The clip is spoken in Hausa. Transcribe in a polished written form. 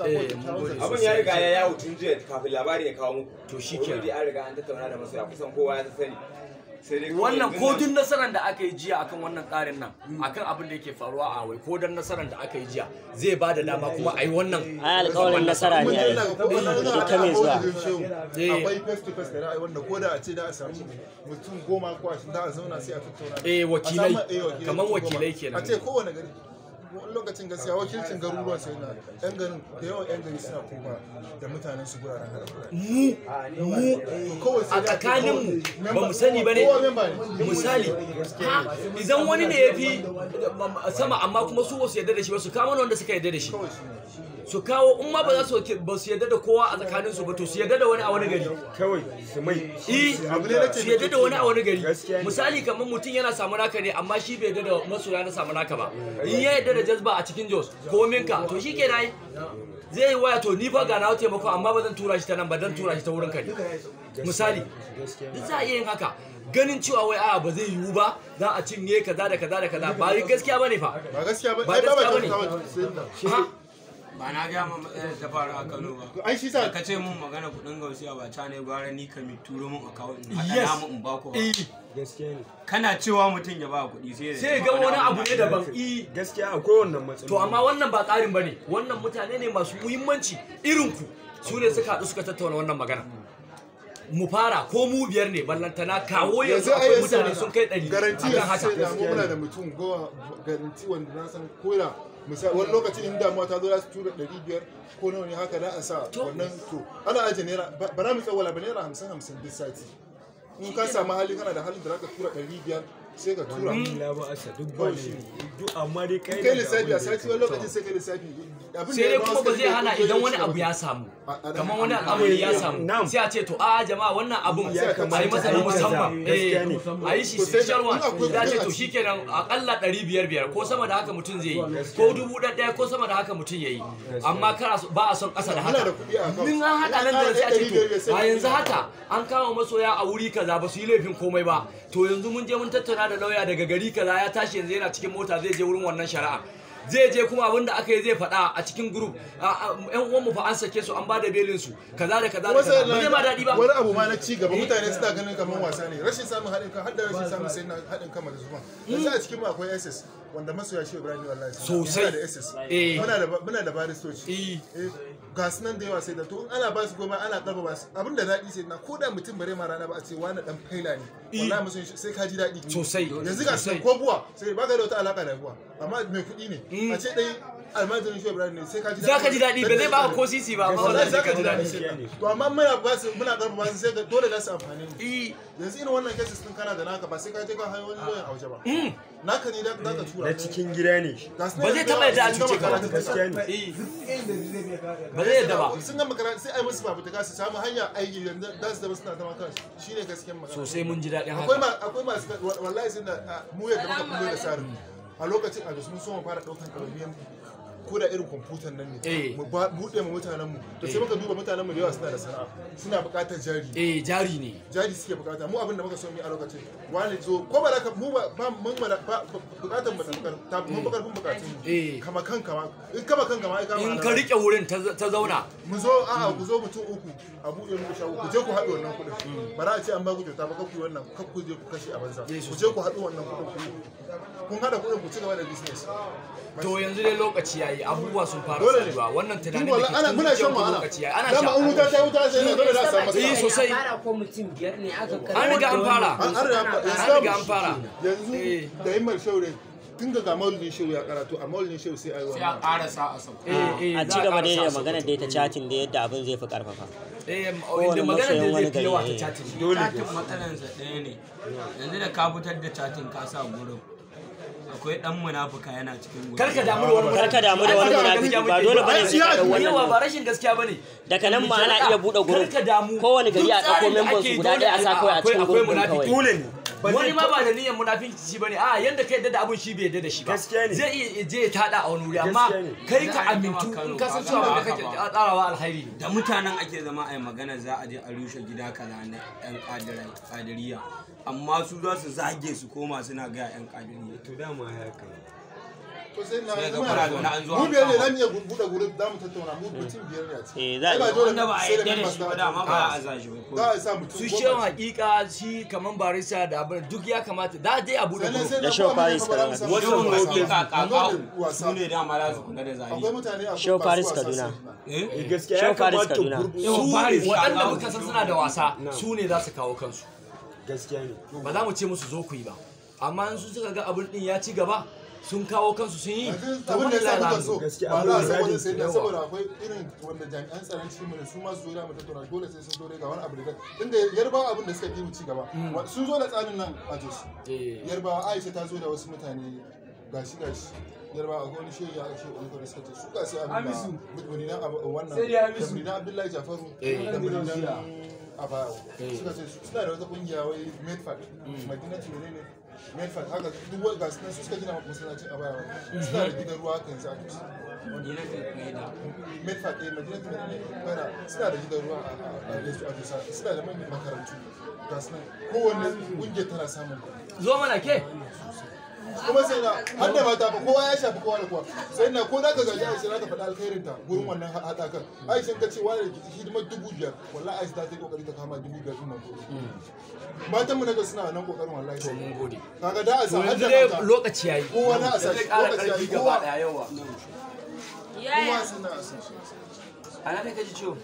abin ya riga ya yawo tun jiya kafin labari ya kawo muku. To shi ke an riga an tattauna da masoya kusan kowa ya sani. Wannan ko duk nasarar da aka yi jiya akan wannan tsarin nan akan abin da yake faruwa a wai ko dan nasarar da aka yi jiya zai ba da dama kuma a yi wannan alƙawarin nasara ne a yi ta mai zuwa akwai face to face da ra'ayi wanda ko da a ce da a samu mutum 10 ko 20 da a zauna sai a tattauna wakilai kaman wakilai kenan a ce kowane gari wani lokacin gaskiya wakilcin garuruwan sai na yan garin da yawan yan gari suna kuma da mutanen su guraren mu a tsakanin mu ba mu sani bane misali idan wani ne ya fi sama amma kuma su ba su yarda da shi ba su kawo mana wanda suka yarda da shi su kawo in ma ba za su yarda da kowa a tsakanin su ba to su yarda da wani a wani gari kawai su mai su yarda da wani a wani gari misali kamar mutum yana samu naka ne amma shi bai yarda da masoya na samu naka ba in ya yarda da jazba a cikin Jos ko minka to shi ke dai zai yi waya to ni fa ga na taimako amma ba zan tura shi ta nan ba dan tura shi ta wurin ka ne misali duk za a iya yin haka ganin cewa wai a ba zai yiwu ba za a cinye kaza da kaza da kaza ba gaskiya bane fa ba gaskiya ba ba na ga ma matsalar ta faru a Kano ba ai shi sa ka ce mun magana kudin gausiya ba ta ne gwara ni ka mi turo mun account din hada mu in ba ku gaskiya ne kana cewa mutum ya ba kuɗi sai ga wani abu ne daban gaskiya akwai wannan matsala to amma wannan ba tsarin bane wannan mutane ne masu muhimmanci irin ku su ne suka haɗu suka tattauna wannan magana mu fara ko mu biyar ne ballantana kawo yanzu akwai mutane sun kai 100 garanti akan haka muna da mutum garanti wanda na san koira misali wani lokacin in damuwa ta zo za su tura 500 ko nawa ne haka da a sa wannan to ana ajiye naira ba na mu tsawala ba naira 50 duk sati in ka samu hali kana da halin da zaka tura 500 sai ka tura amma dai kai lissafi a sati wani lokacin sai kai lissafi sai dai kuma ba zai hana idan wani abu ya samu kamar wani al'amari ya samu sai a ce to a jama'a wannan abun a yi masa na musamman a yi shi special one ya ce to shikenan akalla 500 ko sama da haka mutum zai yi ko 1000 ko sama da haka mutum ya yi amma ba a son ƙasa da haka in an haɗa nan da sai a ce to a yanzu haka an kama masoya a wuri kaza ba su yi laifin komai ba to yanzu mun je mun tattauna da lauya daga gari kaza ya tashi yanzu yana cikin mota zai je wurin wannan shari'a zai je kuma abinda aka yi zai faɗa a cikin group yan uwanmu fa an sake su an bada belin su kaza da kaza da kaza ba zai ma daɗi ba wani abu ma na ci gaba mutane suna ganin kamar wasa ne rashin samun haɗin kan har da rashin samun sai na haɗin kan da zuma yanzu a cikin mu akwai SS wanda masoya shi Ibrahim wallahi sosai da SS muna da baristoci ga su nan da yawa sai da to in ana ba su goma ana ɗaba ba su abin da daɗi sai na ko da mutum bare ma rana ba a ce wani ɗan faila ne wallahi musun sai ka ji daɗi sosai yanzu ga su ko buwa sai ba ka da wata alaka da buwa amma mai kuɗi ne a ce dai almajirin shi Ibrahim ne sai ka ji daɗi za ka ji daɗi ba zai ba ko sisi ba amma wallahi za ka ji daɗi to amma muna ɗaba ba su sai dole za su amfani ne yanzu irin wannan cases din kana da naka ba sai ka je ka hayo wani loyan Hausa ba naka ne da ka tura na cikin gida ne ba zai taɓa yadda a cuce ka gaskiya ne ba zai yadda ba sun ga makaranta sai ai musu fafutuka su samu hanya aiki yanzu da su zama suna zama kansu shine gaskiyar magana sosai mun ji daɗin haka akwai masu wallahi sun da mu yadda muka kullo da sarin a lokacin a mun so mu fara ɗaukar ɗawainiyar ko da irin kwamfutan nan ne mu buɗe mu mutanen mu to sai muka duba mutanen mu da yawa suna da sana'a suna buƙatar jari jari ne jari suke buƙata mu abin da muka so mu yi a lokacin wani zo ko ba ka mu ba mun buƙatar mu ta mun buƙatar buƙatun mu kama kanka ma in kama kanka ma ai kama in ka rike wurin ta zauna mu zo a'a ku zo mutum uku a buɗe muku shago ku je ku haɗu wannan kuɗin ba za a ce an ba ku kyauta ba ku wannan kar ku je ku kashe a banza ku je ku haɗu wannan kuɗin kun haɗa kuɗin ku ci gaba da business to yanzu dai lokaci yayi abubuwa sun fara faruwa wannan tunanin da ke muna shan wahala lokaci yayi ana sha an wuta ta wuta sai dole za a samu matsala sosai ko mutum biyar ne aka an riga an fara yanzu da himmar shaure tun ga maulidin shehu ya karatu a maulidin shehu sai ayi sai a ƙarasa a sauko a ci gaba da magana da ta chatin da yadda abin zai fi karfafa da magana da zai fi yawa ta chatin dole matsalansa ɗaya ne yanzu da ka fitar da chatin ka sa gurin akwai dan munafuka yana cikin gurin karka damu da wani munafiki ba dole bane sai ka wani yawa ba rashin gaskiya bane daga nan ma ana iya bude gurin kowane gari a dauko members guda ɗaya a sa kawai a cikin gurin kawai dole ne wani ma ba da niyyar munafinci bane a yanda ka yadda da abun shi bai yadda da shi ba zai iya je ya tada a wani wuri amma kai ka amintu in ka san cewa ba kake tsarawa alkhairi da mutanen ake zama a magana za a je a rushe gida kaza na yan kadiriya amma su za su zage su koma suna ga yan kadiriya to dama haka to sai na sai ga fara da an zo mu biyar ne zamu iya buɗe gurin zamu tattauna mu mutum biyar ne a ciki za ba dole wanda ba a yarda da shi ba dama ba a za shi ba za a sa mutum su shewan hakika shi kaman barista da abin duk ya kamata da dai a buɗe gurin da show Paris Kaduna wasu hakika kakau su ne dama za su kula da zari akwai mutane a show Paris Kaduna gaskiya show ya Paris kamata Kaduna su waɗanda muka san suna da wasa su ne za su kawo kansu gaskiya ne ba za mu ce musu zo ku yi ba amma in su suka ga abin din ya ci gaba sun kawo kansu sun yi abin da ya sa so gaskiya ba abin za a da saboda sai da saboda akwai irin wanda jami'an tsaron cikin mu su ma su zo da mu tattauna dole sai sun zo ga wani abu da tunda yarbawa abin da suka fi mu ci gaba sun zo da tsarin nan a Jos yarbawa Aisha ta zo da wasu mutane gashi yarbawa akwai wani shehi ya ce wani kore suka ce su ga sai abin da muridan wannan da muridan Abdullahi Jafaru da muridan Abayo suka ce suna da wata kungiya wai Medfat Madinatu ne Medfat haka duk wani gasu nan su suka gina masallacin Abayo suna da gidan ruwa kan za a Medfat Madinatu ne suna da gidan ruwa a Yesu Adusa suna da manyan makarantu gasu nan kowanne kungiyar tana samun zo mana ke kuma sai na har da mata ba kowa ya shafi kowa da kowa sai na ko zaka gaji Aisha za ka faɗa alkhairin ta gurin wannan haɗakan Aisha ka ce wani hidimar 5,000 wallahi Aisha ta yi kokari ta kama 5,000 din nan matan mu naga suna nan kokarin wallahi to mun gode kaga da a sa har da mata lokaci yayi kowa na a sa lokaci yayi gaba daya yawa kowa suna a sa ana da kaji ciwo